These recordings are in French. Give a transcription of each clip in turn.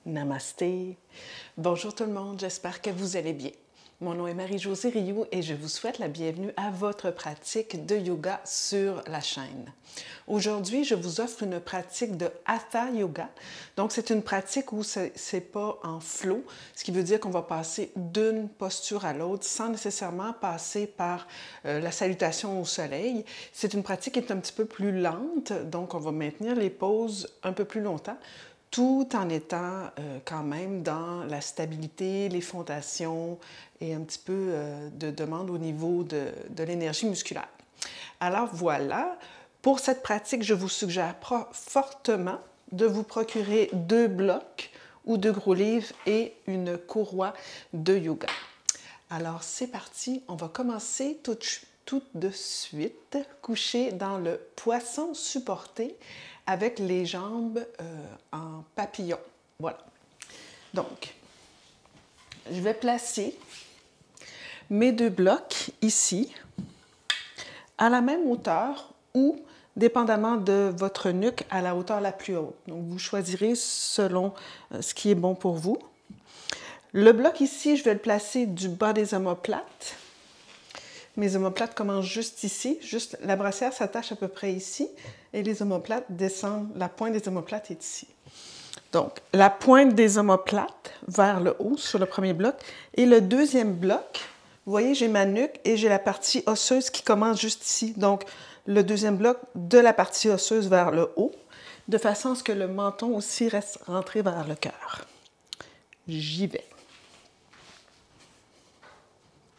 Namasté. Bonjour tout le monde, j'espère que vous allez bien. Mon nom est Marie-Josée Rioux et je vous souhaite la bienvenue à votre pratique de yoga sur la chaîne. Aujourd'hui, je vous offre une pratique de Hatha Yoga. Donc, c'est une pratique où c'est pas en flow, ce qui veut dire qu'on va passer d'une posture à l'autre sans nécessairement passer par la salutation au soleil. C'est une pratique qui est un petit peu plus lente, donc on va maintenir les poses un peu plus longtemps, tout en étant quand même dans la stabilité, les fondations et un petit peu de demande au niveau de l'énergie musculaire. Alors voilà, pour cette pratique, je vous suggère fortement de vous procurer 2 blocs ou 2 gros livres et une courroie de yoga. Alors c'est parti, on va commencer tout de suite, couché dans le poisson supporté avec les jambes en papillon. Voilà. Donc, je vais placer mes 2 blocs ici, à la même hauteur ou, dépendamment de votre nuque, à la hauteur la plus haute. Donc, vous choisirez selon ce qui est bon pour vous. Le bloc ici, je vais le placer du bas des omoplates. Mes omoplates commencent juste ici, juste la brassière s'attache à peu près ici et les omoplates descendent, la pointe des omoplates est ici. Donc, la pointe des omoplates vers le haut sur le premier bloc et le deuxième bloc, vous voyez, j'ai ma nuque et j'ai la partie osseuse qui commence juste ici. Donc, le deuxième bloc de la partie osseuse vers le haut, de façon à ce que le menton aussi reste rentré vers le cœur. J'y vais.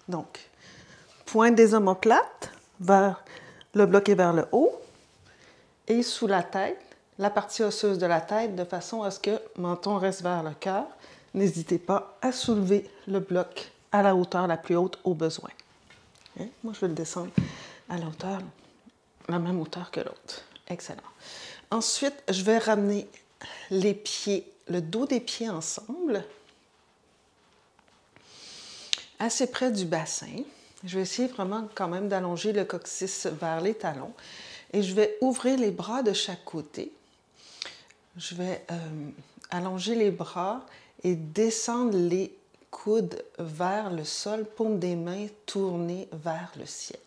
Donc, pointe des omoplates vers le bloc et vers le haut et sous la tête, la partie osseuse de la tête de façon à ce que le menton reste vers le cœur. N'hésitez pas à soulever le bloc à la hauteur la plus haute au besoin. Hein? Moi, je vais le descendre à la même hauteur que l'autre. Excellent. Ensuite, je vais ramener les pieds, le dos des pieds ensemble, assez près du bassin. Je vais essayer vraiment quand même d'allonger le coccyx vers les talons et je vais ouvrir les bras de chaque côté. Je vais allonger les bras et descendre les coudes vers le sol, paume des mains tournées vers le ciel.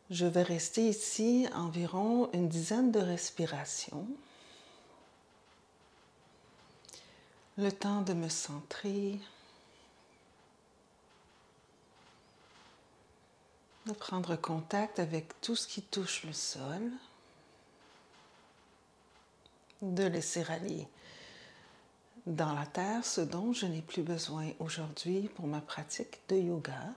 Je vais rester ici environ une dizaine de respirations. Le temps de me centrer, de prendre contact avec tout ce qui touche le sol, de laisser aller dans la terre ce dont je n'ai plus besoin aujourd'hui pour ma pratique de yoga.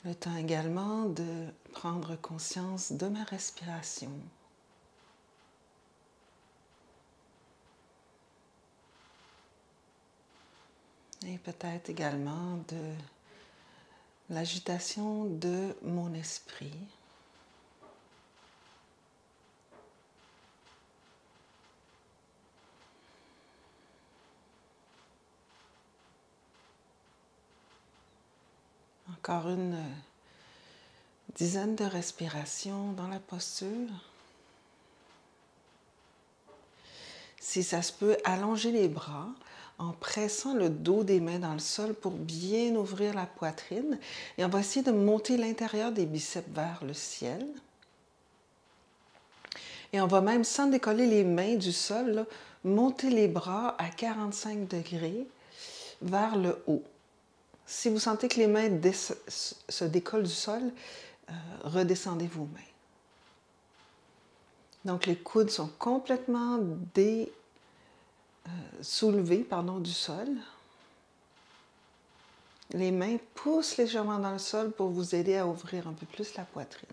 Le temps également de prendre conscience de ma respiration. Et peut-être également de l'agitation de mon esprit. Encore une dizaine de respirations dans la posture. Si ça se peut, allongez les bras en pressant le dos des mains dans le sol pour bien ouvrir la poitrine. Et on va essayer de monter l'intérieur des biceps vers le ciel. Et on va même, sans décoller les mains du sol, là, monter les bras à 45 degrés vers le haut. Si vous sentez que les mains se décollent du sol, redescendez vos mains. Donc les coudes sont complètement soulevés du sol. Les mains poussent légèrement dans le sol pour vous aider à ouvrir un peu plus la poitrine.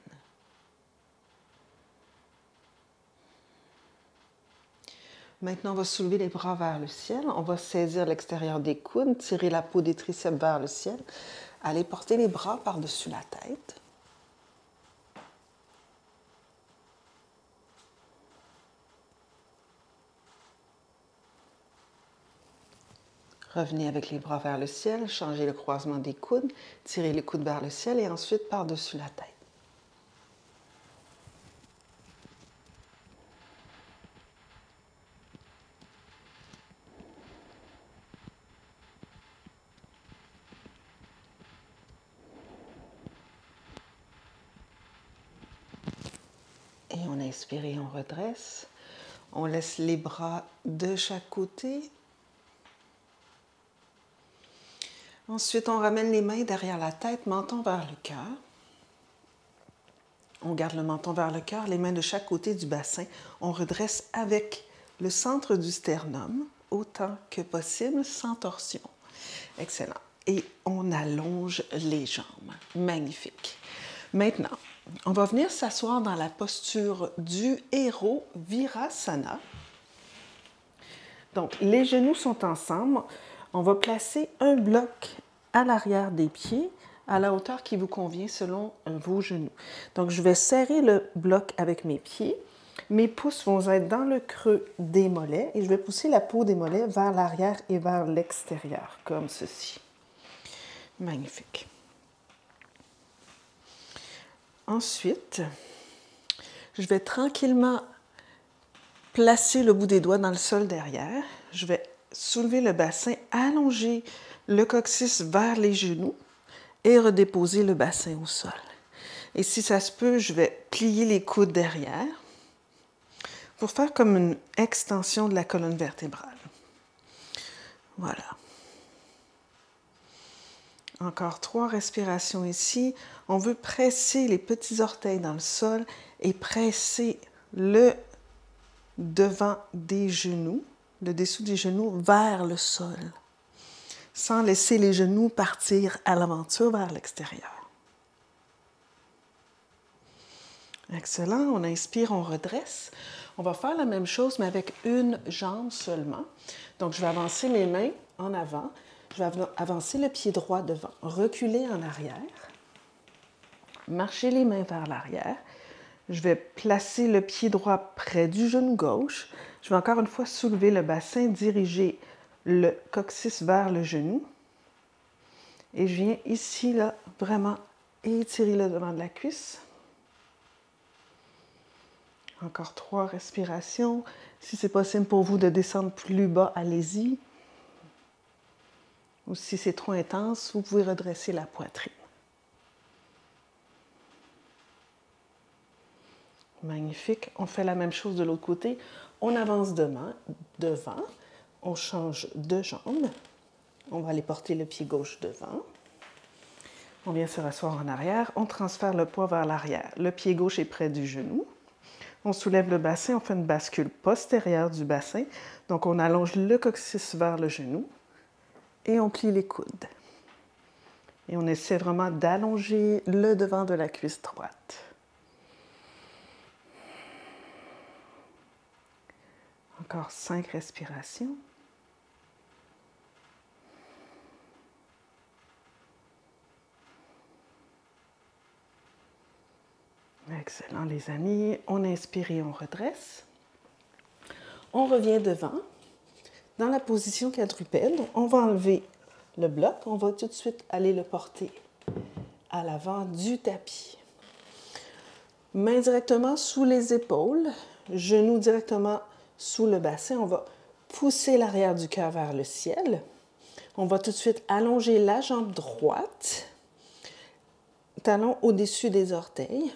Maintenant, on va soulever les bras vers le ciel. On va saisir l'extérieur des coudes, tirer la peau des triceps vers le ciel. Allez porter les bras par-dessus la tête. Revenez avec les bras vers le ciel, changez le croisement des coudes, tirez les coudes vers le ciel et ensuite par-dessus la tête. Et on inspire et on redresse. On laisse les bras de chaque côté. Ensuite, on ramène les mains derrière la tête, menton vers le cœur. On garde le menton vers le cœur, les mains de chaque côté du bassin. On redresse avec le centre du sternum, autant que possible, sans torsion. Excellent. Et on allonge les jambes. Magnifique. Maintenant, on va venir s'asseoir dans la posture du héros Virasana. Donc, les genoux sont ensemble. On va placer un bloc à l'arrière des pieds, à la hauteur qui vous convient selon vos genoux. Donc, je vais serrer le bloc avec mes pieds. Mes pouces vont être dans le creux des mollets et je vais pousser la peau des mollets vers l'arrière et vers l'extérieur, comme ceci. Magnifique. Ensuite, je vais tranquillement placer le bout des doigts dans le sol derrière. Je vais soulever le bassin, allonger le coccyx vers les genoux et redéposer le bassin au sol. Et si ça se peut, je vais plier les coudes derrière pour faire comme une extension de la colonne vertébrale. Voilà. Encore 3 respirations ici. On veut presser les petits orteils dans le sol et presser le devant des genoux, le dessous des genoux vers le sol, sans laisser les genoux partir à l'aventure vers l'extérieur. Excellent. On inspire, on redresse. On va faire la même chose, mais avec une jambe seulement. Donc, je vais avancer mes mains en avant. Je vais avancer le pied droit devant, reculer en arrière, marcher les mains vers l'arrière. Je vais placer le pied droit près du genou gauche. Je vais encore une fois soulever le bassin, diriger le coccyx vers le genou. Et je viens ici, là, vraiment étirer le devant de la cuisse. Encore 3 respirations. Si c'est possible pour vous de descendre plus bas, allez-y. Ou si c'est trop intense, vous pouvez redresser la poitrine. Magnifique. On fait la même chose de l'autre côté. On avance devant. On change de jambe. On va aller porter le pied gauche devant. On vient se rasseoir en arrière. On transfère le poids vers l'arrière. Le pied gauche est près du genou. On soulève le bassin. On fait une bascule postérieure du bassin. Donc, on allonge le coccyx vers le genou. Et on plie les coudes. Et on essaie vraiment d'allonger le devant de la cuisse droite. Encore 5 respirations. Excellent, les amis. On inspire et on redresse. On revient devant. Dans la position quadrupède, on va enlever le bloc. On va tout de suite aller le porter à l'avant du tapis. Mains directement sous les épaules, genoux directement sous le bassin. On va pousser l'arrière du cœur vers le ciel. On va tout de suite allonger la jambe droite, talon au-dessus des orteils.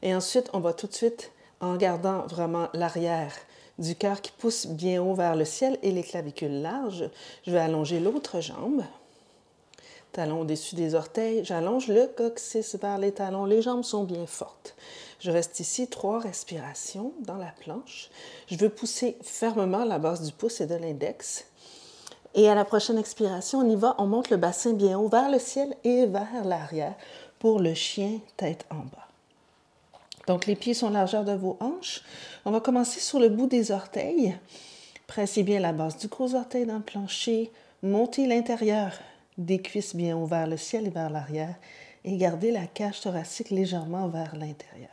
Et ensuite, on va tout de suite, en gardant vraiment l'arrière du cœur qui pousse bien haut vers le ciel et les clavicules larges, je vais allonger l'autre jambe. Talon au-dessus des orteils, j'allonge le coccyx vers les talons. Les jambes sont bien fortes. Je reste ici 3 respirations dans la planche. Je veux pousser fermement la base du pouce et de l'index. Et à la prochaine expiration, on y va. On monte le bassin bien haut vers le ciel et vers l'arrière pour le chien tête en bas. Donc, les pieds sont largeur de vos hanches. On va commencer sur le bout des orteils. Pressez bien la base du gros orteil dans le plancher. Montez l'intérieur des cuisses bien haut vers le ciel et vers l'arrière. Et gardez la cage thoracique légèrement vers l'intérieur.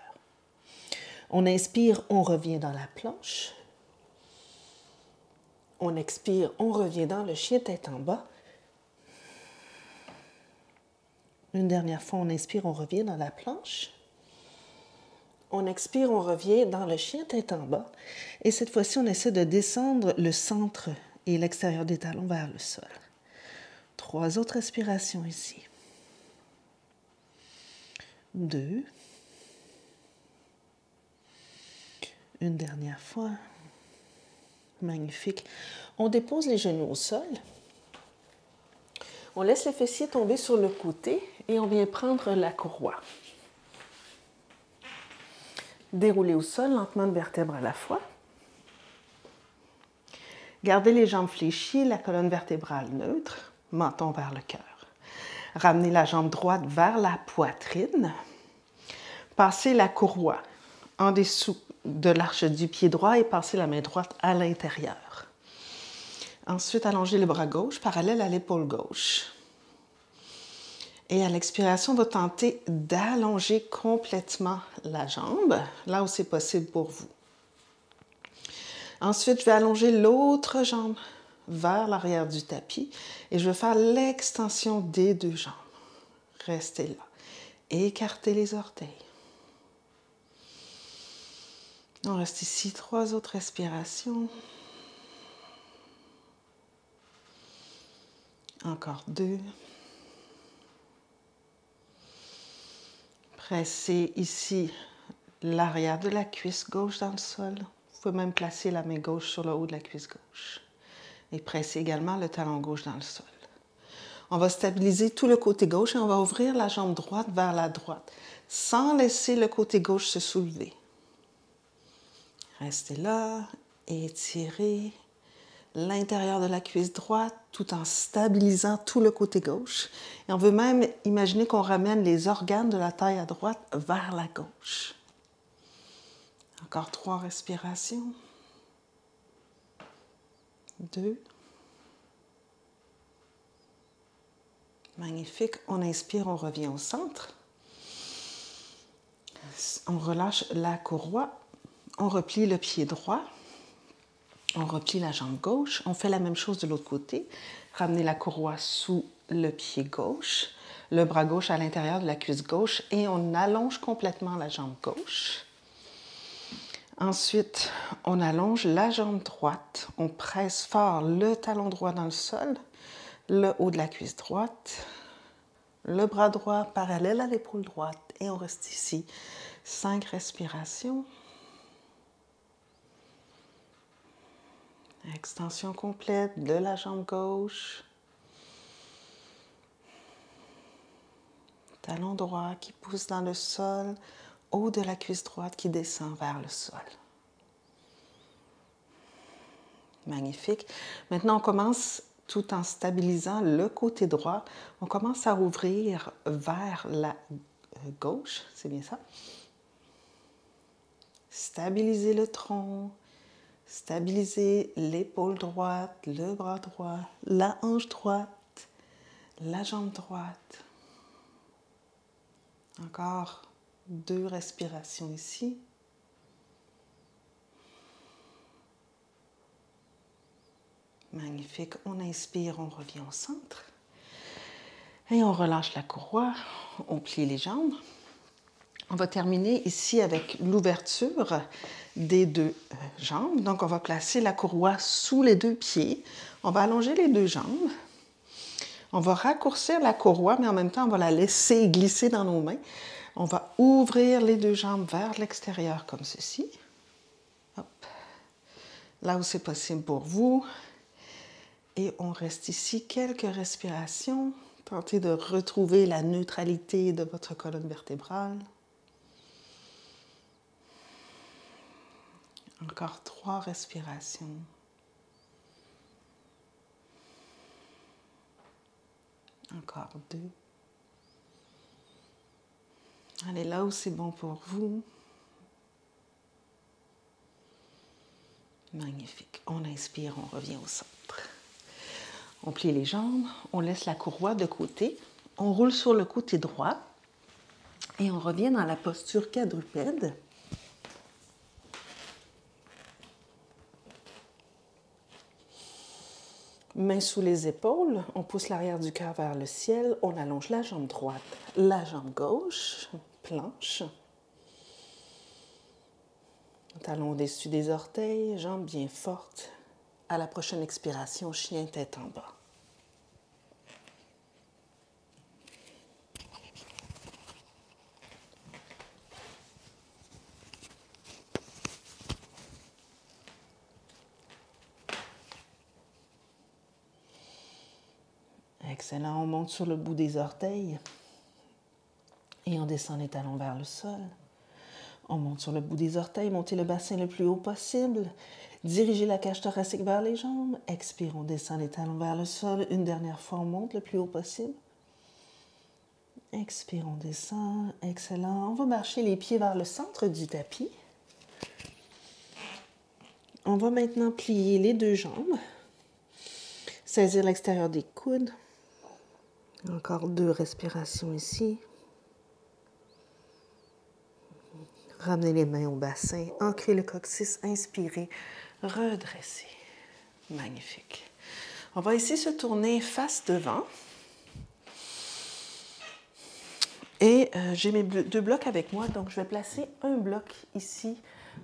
On inspire, on revient dans la planche. On expire, on revient dans le chien tête en bas. Une dernière fois, on inspire, on revient dans la planche. On expire, on revient dans le chien tête en bas. Et cette fois-ci, on essaie de descendre le centre et l'extérieur des talons vers le sol. 3 autres respirations ici. 2. une dernière fois. Magnifique. On dépose les genoux au sol. On laisse les fessiers tomber sur le côté et on vient prendre la courroie. Dérouler au sol lentement de vertèbre à la fois. Gardez les jambes fléchies, la colonne vertébrale neutre, menton vers le cœur. Ramenez la jambe droite vers la poitrine. Passez la courroie en dessous de l'arche du pied droit et passez la main droite à l'intérieur. Ensuite, allongez le bras gauche parallèle à l'épaule gauche. Et à l'expiration, on va tenter d'allonger complètement la jambe, là où c'est possible pour vous. Ensuite, je vais allonger l'autre jambe vers l'arrière du tapis et je vais faire l'extension des deux jambes. Restez là. Écartez les orteils. On reste ici 3 autres respirations. Encore 2. Pressez ici l'arrière de la cuisse gauche dans le sol. Vous pouvez même placer la main gauche sur le haut de la cuisse gauche. Et pressez également le talon gauche dans le sol. On va stabiliser tout le côté gauche et on va ouvrir la jambe droite vers la droite, sans laisser le côté gauche se soulever. Restez là, étirez l'intérieur de la cuisse droite tout en stabilisant tout le côté gauche. Et on veut même imaginer qu'on ramène les organes de la taille à droite vers la gauche. Encore 3 respirations. 2. Magnifique. On inspire, on revient au centre. On relâche la courroie. On replie le pied droit. On replie la jambe gauche. On fait la même chose de l'autre côté. Ramenez la courroie sous le pied gauche. Le bras gauche à l'intérieur de la cuisse gauche. Et on allonge complètement la jambe gauche. Ensuite, on allonge la jambe droite. On presse fort le talon droit dans le sol. Le haut de la cuisse droite. Le bras droit parallèle à l'épaule droite. Et on reste ici. 5 respirations. Extension complète de la jambe gauche. Talon droit qui pousse dans le sol, haut de la cuisse droite qui descend vers le sol. Magnifique. Maintenant, on commence, tout en stabilisant le côté droit, on commence à ouvrir vers la gauche, c'est bien ça. Stabilisez le tronc. Stabilisez l'épaule droite, le bras droit, la hanche droite, la jambe droite. Encore 2 respirations ici. Magnifique. On inspire, on revient au centre. Et on relâche la courroie, on plie les jambes. On va terminer ici avec l'ouverture des 2 jambes. Donc, on va placer la courroie sous les 2 pieds. On va allonger les 2 jambes. On va raccourcir la courroie, mais en même temps, on va la laisser glisser dans nos mains. On va ouvrir les 2 jambes vers l'extérieur comme ceci. Hop. Là où c'est possible pour vous. Et on reste ici quelques respirations. Tentez de retrouver la neutralité de votre colonne vertébrale. Encore 3 respirations. Encore 2. Allez là où c'est bon pour vous. Magnifique. On inspire, on revient au centre. On plie les jambes, on laisse la courroie de côté, on roule sur le côté droit et on revient dans la posture quadrupède. Mains sous les épaules, on pousse l'arrière du cœur vers le ciel, on allonge la jambe droite, la jambe gauche, planche. Talon au-dessus des orteils, jambes bien fortes. À la prochaine expiration, chien tête en bas. Excellent. On monte sur le bout des orteils et on descend les talons vers le sol. On monte sur le bout des orteils, montez le bassin le plus haut possible. Dirigez la cage thoracique vers les jambes. Expire, on descend les talons vers le sol. Une dernière fois, on monte le plus haut possible. Expire, on descend. Excellent. On va marcher les pieds vers le centre du tapis. On va maintenant plier les deux jambes. Saisir l'extérieur des coudes. Encore 2 respirations ici. Ramenez les mains au bassin. Ancrez le coccyx. Inspirez. Redresser. Magnifique. On va ici se tourner face devant. Et j'ai mes 2 blocs avec moi, donc je vais placer un bloc ici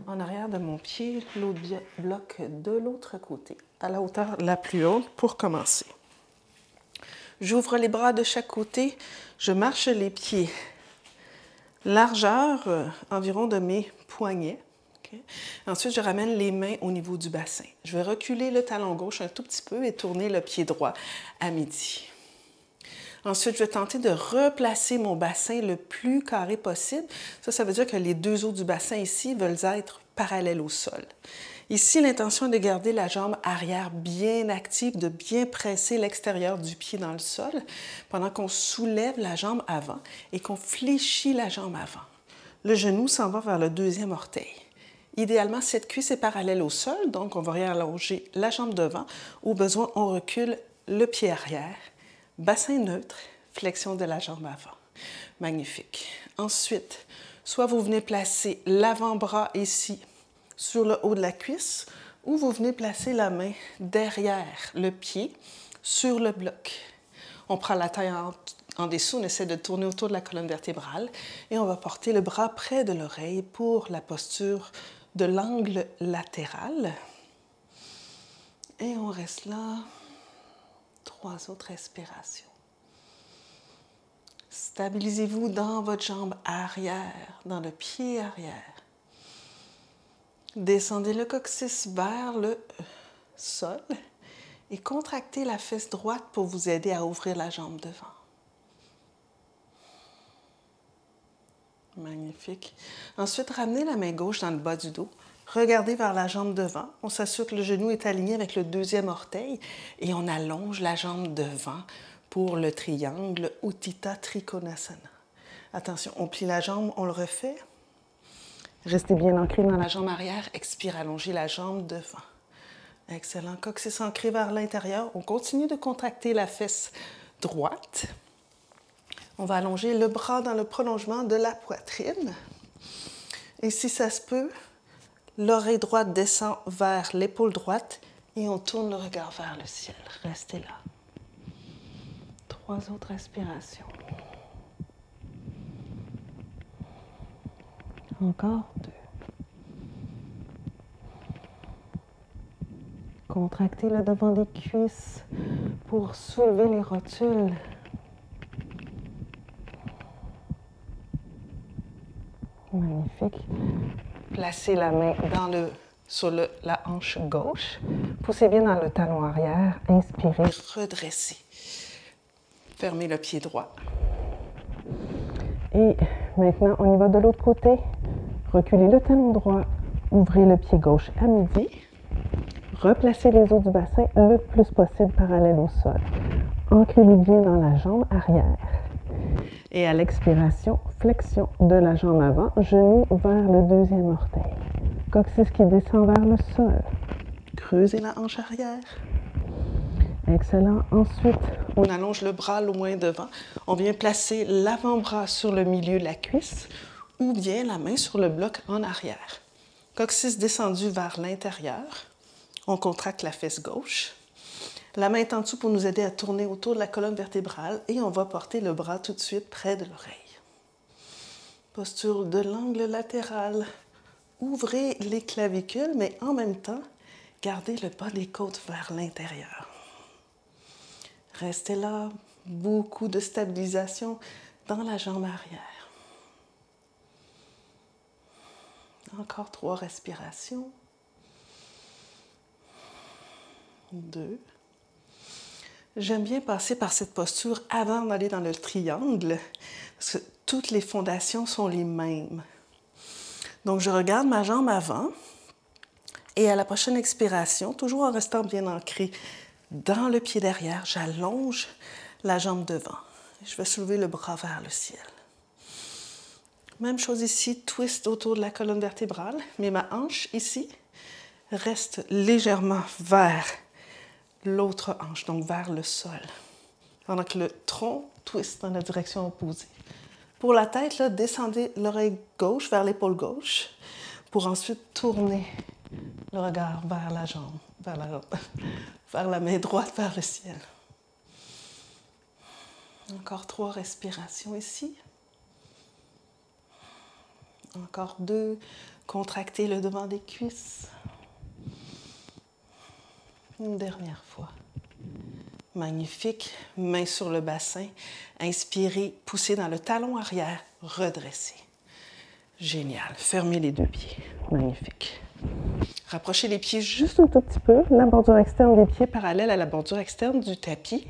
en arrière de mon pied, l'autre bloc de l'autre côté, à la hauteur la plus haute pour commencer. J'ouvre les bras de chaque côté, je marche les pieds largeur environ de mes poignets. Okay. Ensuite, je ramène les mains au niveau du bassin. Je vais reculer le talon gauche un tout petit peu et tourner le pied droit à midi. Ensuite, je vais tenter de replacer mon bassin le plus carré possible. Ça veut dire que les 2 os du bassin ici veulent être parallèles au sol. Ici, l'intention est de garder la jambe arrière bien active, de bien presser l'extérieur du pied dans le sol pendant qu'on soulève la jambe avant et qu'on fléchit la jambe avant. Le genou s'en va vers le 2e orteil. Idéalement, cette cuisse est parallèle au sol, donc on va réallonger la jambe devant. Au besoin, on recule le pied arrière. Bassin neutre, flexion de la jambe avant. Magnifique. Ensuite, soit vous venez placer l'avant-bras ici sur le haut de la cuisse ou vous venez placer la main derrière le pied sur le bloc. On prend la taille en dessous, on essaie de tourner autour de la colonne vertébrale et on va porter le bras près de l'oreille pour la posture de l'angle latéral. Et on reste là. 3 autres respirations. Stabilisez-vous dans votre jambe arrière, dans le pied arrière. Descendez le coccyx vers le sol et contractez la fesse droite pour vous aider à ouvrir la jambe devant. Magnifique. Ensuite, ramenez la main gauche dans le bas du dos. Regardez vers la jambe devant. On s'assure que le genou est aligné avec le 2e orteil et on allonge la jambe devant pour le triangle Utthita Trikonasana. Attention, on plie la jambe, on le refait. Restez bien ancré dans la jambe arrière. Expire, allongez la jambe devant. Excellent. Coccyx ancré vers l'intérieur. On continue de contracter la fesse droite. On va allonger le bras dans le prolongement de la poitrine. Et si ça se peut, l'oreille droite descend vers l'épaule droite et on tourne le regard vers le ciel. Restez là. 3 autres respirations. Encore 2. Contractez le devant des cuisses pour soulever les rotules. Magnifique. Placez la main sur la hanche gauche. Poussez bien dans le talon arrière. Inspirez. Redressez. Fermez le pied droit. Et maintenant, on y va de l'autre côté. Reculez le talon droit. Ouvrez le pied gauche à midi. Replacez les os du bassin le plus possible parallèle au sol. Ancrez-vous bien dans la jambe arrière. Et à l'expiration, flexion de la jambe avant, genou vers le 2e orteil. Coccyx qui descend vers le sol. Creusez la hanche arrière. Excellent. Ensuite, on allonge le bras loin devant. On vient placer l'avant-bras sur le milieu de la cuisse ou bien la main sur le bloc en arrière. Coccyx descendu vers l'intérieur. On contracte la fesse gauche. La main est en dessous pour nous aider à tourner autour de la colonne vertébrale et on va porter le bras tout de suite près de l'oreille. Posture de l'angle latéral. Ouvrez les clavicules, mais en même temps, gardez le bas des côtes vers l'intérieur. Restez là, beaucoup de stabilisation dans la jambe arrière. Encore 3 respirations. 2. J'aime bien passer par cette posture avant d'aller dans le triangle, parce que toutes les fondations sont les mêmes. Donc, je regarde ma jambe avant, et à la prochaine expiration, toujours en restant bien ancré dans le pied derrière, j'allonge la jambe devant. Je vais soulever le bras vers le ciel. Même chose ici, twist autour de la colonne vertébrale, mais ma hanche ici reste légèrement vers l'autre hanche, donc vers le sol, pendant que le tronc twist dans la direction opposée. Pour la tête, là, descendez l'oreille gauche vers l'épaule gauche pour ensuite tourner le regard vers la jambe, vers la main droite vers le ciel. Encore 3 respirations ici. Encore 2. Contractez le devant des cuisses. Une dernière fois. Magnifique. Main sur le bassin. Inspirez, poussez dans le talon arrière, redressez. Génial. Fermez les 2 pieds. Magnifique. Rapprochez les pieds juste un tout petit peu, la bordure externe des pieds parallèle à la bordure externe du tapis.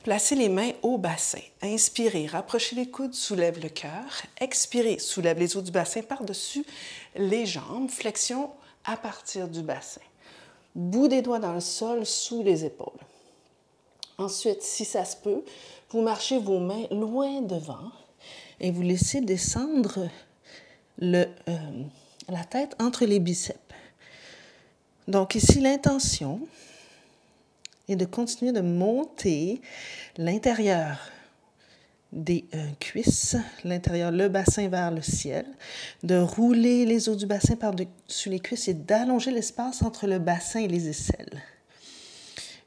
Placez les mains au bassin. Inspirez, rapprochez les coudes, soulève le cœur. Expirez, soulève les os du bassin par-dessus les jambes. Flexion à partir du bassin. Bout des doigts dans le sol, sous les épaules. Ensuite, si ça se peut, vous marchez vos mains loin devant et vous laissez descendre la tête entre les biceps. Donc ici, l'intention est de continuer de monter l'intérieur des cuisses, l'intérieur, le bassin vers le ciel, de rouler les os du bassin par-dessus les cuisses et d'allonger l'espace entre le bassin et les aisselles.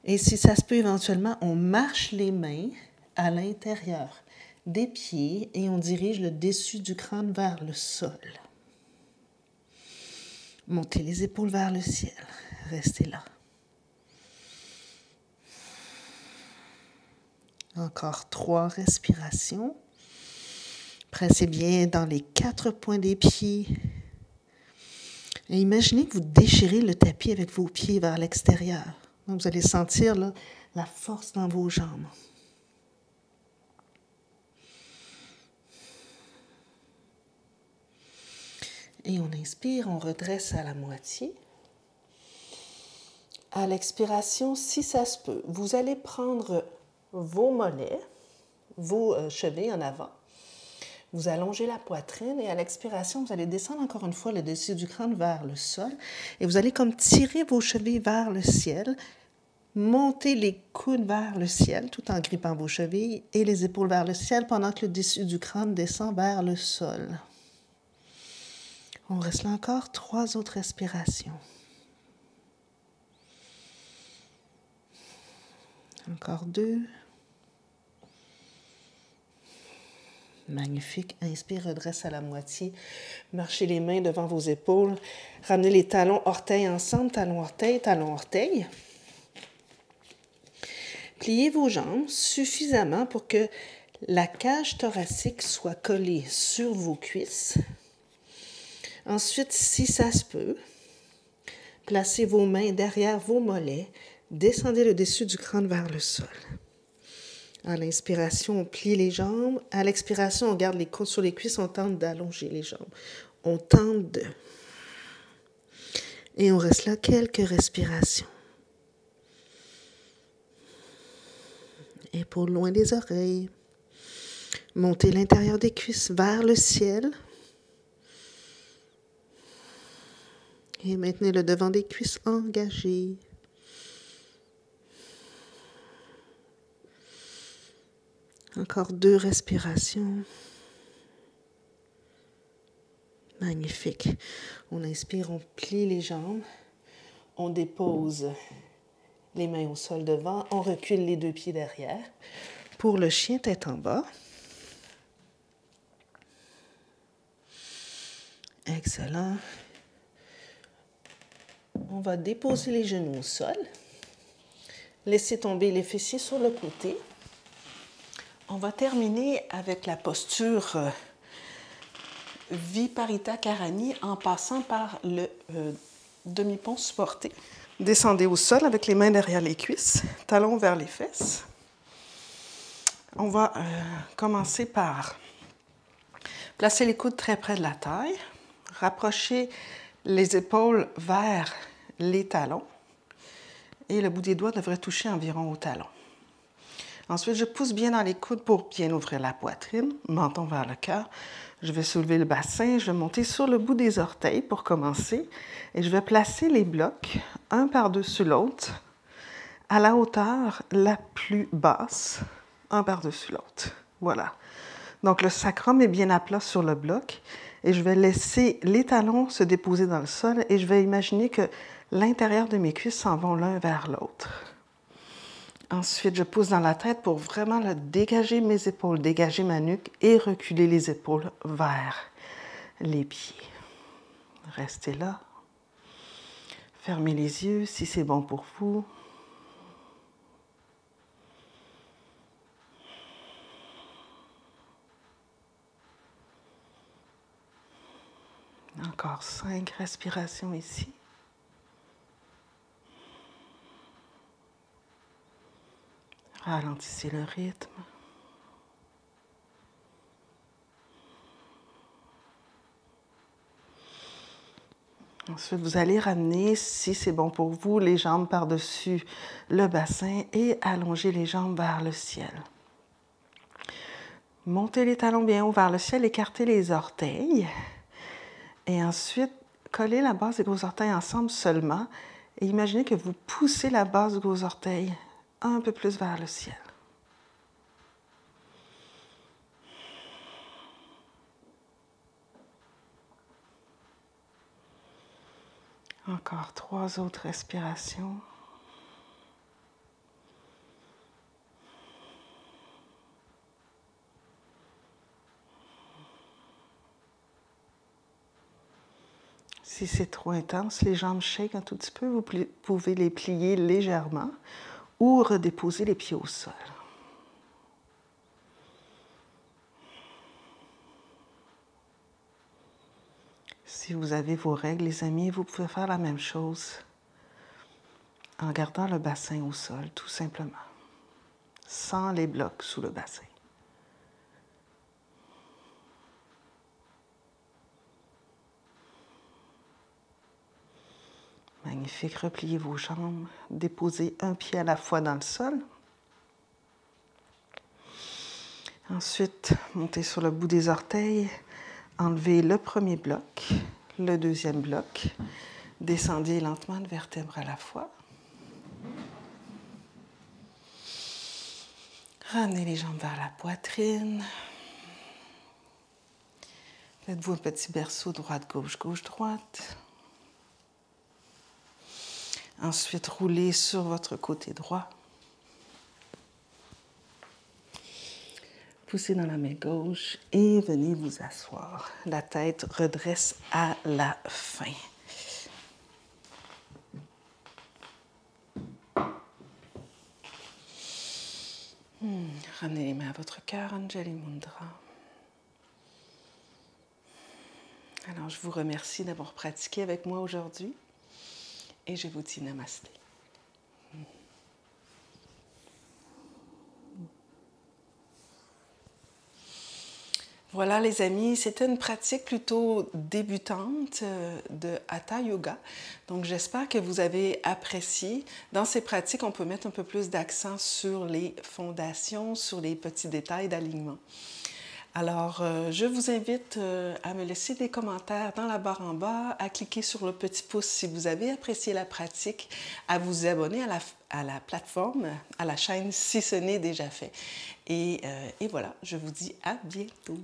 Et si ça se peut éventuellement, on marche les mains à l'intérieur des pieds et on dirige le dessus du crâne vers le sol. Montez les épaules vers le ciel. Restez là. Encore 3 respirations. Pressez bien dans les 4 points des pieds. Et imaginez que vous déchirez le tapis avec vos pieds vers l'extérieur. Donc, vous allez sentir là, la force dans vos jambes. Et on inspire, on redresse à la moitié. À l'expiration, si ça se peut, vous allez prendre vos mollets, vos chevilles en avant. Vous allongez la poitrine et à l'expiration, vous allez descendre encore une fois le dessus du crâne vers le sol. Et vous allez comme tirer vos chevilles vers le ciel, monter les coudes vers le ciel tout en grippant vos chevilles et les épaules vers le ciel pendant que le dessus du crâne descend vers le sol. On reste là encore 3 autres respirations. Encore 2. Magnifique. Inspire, redresse à la moitié. Marchez les mains devant vos épaules. Ramenez les talons orteils ensemble, talon orteil, talon orteil. Pliez vos jambes suffisamment pour que la cage thoracique soit collée sur vos cuisses. Ensuite, si ça se peut, placez vos mains derrière vos mollets, descendez le dessus du crâne vers le sol. À l'inspiration, on plie les jambes. À l'expiration, on garde les coudes sur les cuisses, on tente d'allonger les jambes. On tente de... Et on reste là quelques respirations. Épaules loin des oreilles. Montez l'intérieur des cuisses vers le ciel. Et maintenez le devant des cuisses engagé. Encore 2 respirations. Magnifique. On inspire, on plie les jambes. On dépose les mains au sol devant. On recule les 2 pieds derrière. Pour le chien tête en bas. Excellent. On va déposer les genoux au sol. Laissez tomber les fessiers sur le côté. On va terminer avec la posture Viparita Karani en passant par le demi-pont supporté. Descendez au sol avec les mains derrière les cuisses, talons vers les fesses. On va commencer par placer les coudes très près de la taille, rapprocher les épaules vers les talons et le bout des doigts devrait toucher environ au talon. Ensuite, je pousse bien dans les coudes pour bien ouvrir la poitrine, menton vers le cœur. Je vais soulever le bassin, je vais monter sur le bout des orteils pour commencer et je vais placer les blocs un par-dessus l'autre à la hauteur la plus basse, un par-dessus l'autre. Voilà. Donc, le sacrum est bien à plat sur le bloc et je vais laisser les talons se déposer dans le sol et je vais imaginer que l'intérieur de mes cuisses s'en vont l'un vers l'autre. Ensuite, je pousse dans la tête pour vraiment dégager mes épaules, dégager ma nuque et reculer les épaules vers les pieds. Restez là. Fermez les yeux si c'est bon pour vous. Encore 5 respirations ici. Ralentissez le rythme. Ensuite, vous allez ramener, si c'est bon pour vous, les jambes par-dessus le bassin et allonger les jambes vers le ciel. Montez les talons bien haut vers le ciel, écartez les orteils. Et ensuite, collez la base des gros orteils ensemble seulement et imaginez que vous poussez la base des gros orteils un peu plus vers le ciel. Encore 3 autres respirations. Si c'est trop intense, les jambes shake un tout petit peu, vous pouvez les plier légèrement ou redéposer les pieds au sol. Si vous avez vos règles, les amis, vous pouvez faire la même chose en gardant le bassin au sol, tout simplement, sans les blocs sous le bassin. Magnifique, repliez vos jambes, déposez un pied à la fois dans le sol. Ensuite, montez sur le bout des orteils, enlevez le premier bloc, le deuxième bloc, descendez lentement de vertèbre à la fois. Ramenez les jambes vers la poitrine. Faites-vous un petit berceau droite-gauche, gauche-droite. Ensuite, roulez sur votre côté droit. Poussez dans la main gauche et venez vous asseoir. La tête redresse à la fin. Ramenez les mains à votre cœur, Anjali Mudra. Alors, je vous remercie d'avoir pratiqué avec moi aujourd'hui et je vous dis namasté. Voilà les amis, c'était une pratique plutôt débutante de Hatha Yoga. Donc j'espère que vous avez apprécié. Dans ces pratiques, on peut mettre un peu plus d'accent sur les fondations, sur les petits détails d'alignement. Alors, je vous invite à me laisser des commentaires dans la barre en bas, à cliquer sur le petit pouce si vous avez apprécié la pratique, à vous abonner à la plateforme, à la chaîne si ce n'est déjà fait. Et voilà, je vous dis à bientôt.